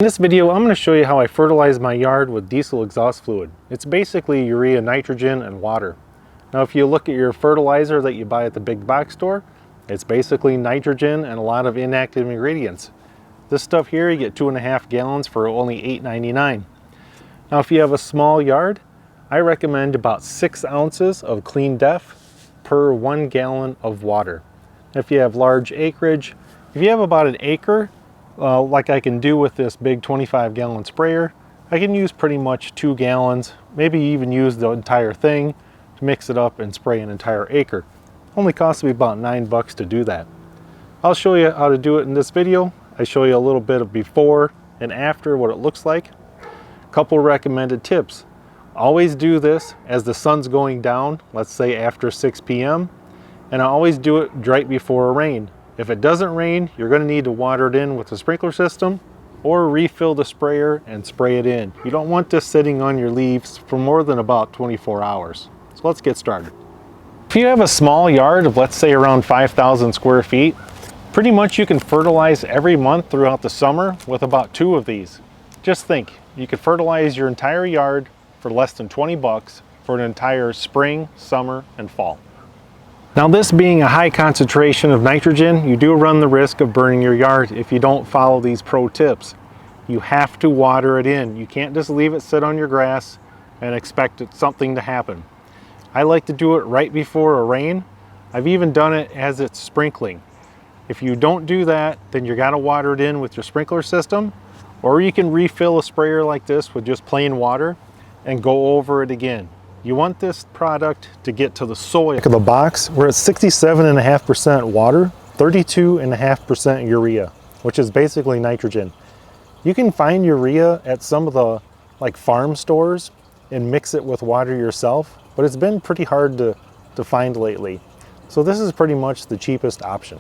In this video, I'm going to show you how I fertilize my yard with diesel exhaust fluid. It's basically urea, nitrogen, and water. Now if you look at your fertilizer that you buy at the big box store, it's basically nitrogen and a lot of inactive ingredients. This stuff here, you get 2.5 gallons for only $8.99. Now if you have a small yard, I recommend about 6 ounces of clean def per 1 gallon of water. If you have large acreage, if you have about an acre, like I can do with this big 25-gallon sprayer, I can use pretty much 2 gallons, maybe even use the entire thing to mix it up and spray an entire acre. Only costs me about $9 to do that. I'll show you how to do it in this video. I show you a little bit of before and after, what it looks like. A couple recommended tips. Always do this as the sun's going down, let's say after 6 p.m. and I always do it right before a rain. If it doesn't rain, you're going to need to water it in with the sprinkler system or refill the sprayer and spray it in. You don't want this sitting on your leaves for more than about 24 hours. So let's get started. If you have a small yard of, let's say, around 5,000 square feet, pretty much you can fertilize every month throughout the summer with about 2 of these. Just think, you could fertilize your entire yard for less than $20 for an entire spring, summer, and fall. Now this being a high concentration of nitrogen, you do run the risk of burning your yard if you don't follow these pro tips. You have to water it in. You can't just leave it sit on your grass and expect something to happen. I like to do it right before a rain. I've even done it as it's sprinkling. If you don't do that, then you gotta water it in with your sprinkler system, or you can refill a sprayer like this with just plain water and go over it again. You want this product to get to the soil. Look at the box. We're at 67.5% water, 32.5% urea, which is basically nitrogen. You can find urea at some of the farm stores and mix it with water yourself, but it's been pretty hard to find lately. So this is pretty much the cheapest option.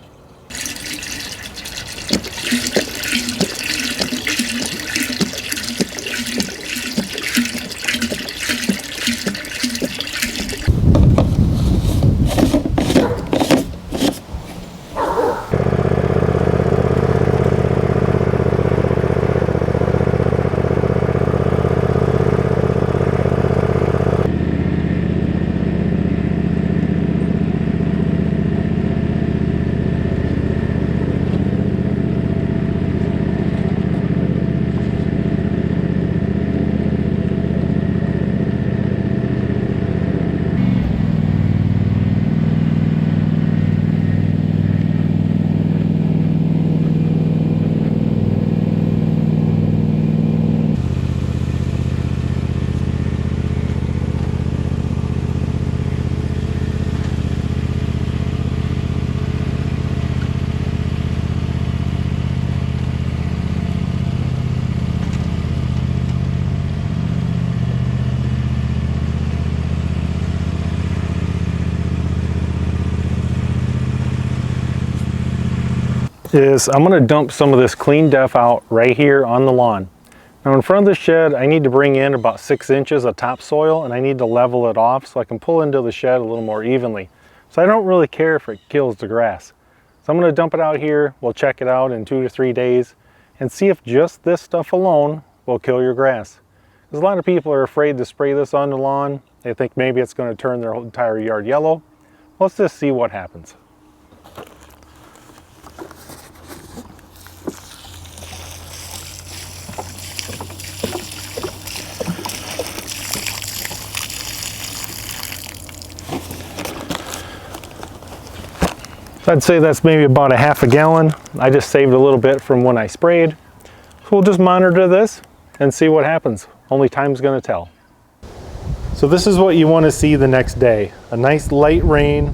I'm going to dump some of this clean def out right here on the lawn. Now in front of the shed, I need to bring in about 6 inches of topsoil, and I need to level it off so I can pull into the shed a little more evenly. So I don't really care if it kills the grass. So I'm going to dump it out here. We'll check it out in 2 to 3 days and see if just this stuff alone will kill your grass. Because a lot of people are afraid to spray this on the lawn. They think maybe it's going to turn their entire yard yellow. Let's just see what happens. I'd say that's maybe about ½ a gallon. I just saved a little bit from when I sprayed. So we'll just monitor this and see what happens. Only time's gonna tell. So this is what you want to see the next day. A nice light rain.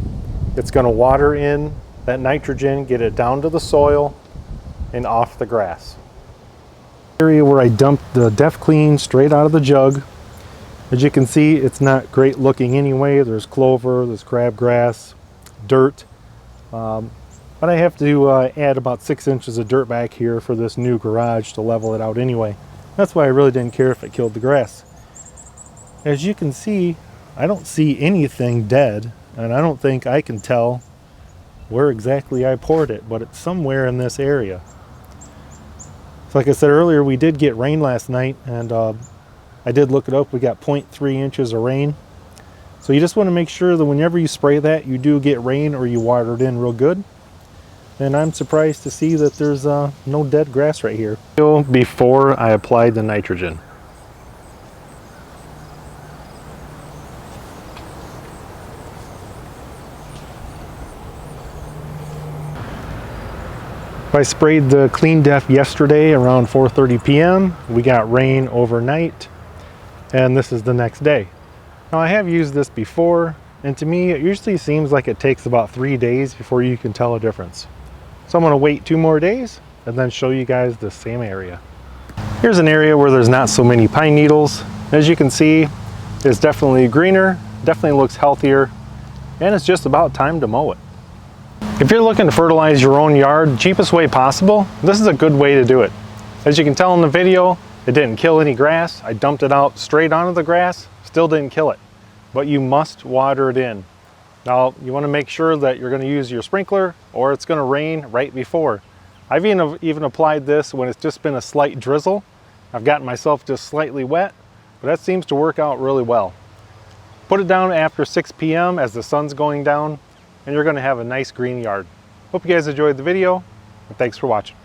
It's gonna water in that nitrogen, get it down to the soil and off the grass. Area where I dumped the Def Clean straight out of the jug. As you can see, it's not great looking anyway. There's clover, there's crabgrass, dirt. But I have to add about 6 inches of dirt back here for this new garage to level it out anyway. That's why I really didn't care if it killed the grass. As you can see, I don't see anything dead, and I don't think I can tell where exactly I poured it, but it's somewhere in this area. So like I said earlier, we did get rain last night, and I did look it up. We got 0.3 inches of rain. So you just want to make sure that whenever you spray that, you do get rain or you water it in real good. And I'm surprised to see that there's no dead grass right here. Before I applied the nitrogen. I sprayed the Clean Def yesterday around 4:30 p.m. We got rain overnight, and this is the next day. Now I have used this before, and to me it usually seems like it takes about 3 days before you can tell a difference. So I'm going to wait 2 more days and then show you guys the same area. Here's an area where there's not so many pine needles. As you can see, it's definitely greener, definitely looks healthier, and it's just about time to mow it. If you're looking to fertilize your own yard, cheapest way possible, this is a good way to do it. As you can tell in the video, it didn't kill any grass. I dumped it out straight onto the grass, still didn't kill it. But you must water it in. Now, you want to make sure that you're going to use your sprinkler or it's going to rain right before. I've even applied this when it's just been a slight drizzle. I've gotten myself just slightly wet, but that seems to work out really well. Put it down after 6 p.m. as the sun's going down, and you're going to have a nice green yard. Hope you guys enjoyed the video, and thanks for watching.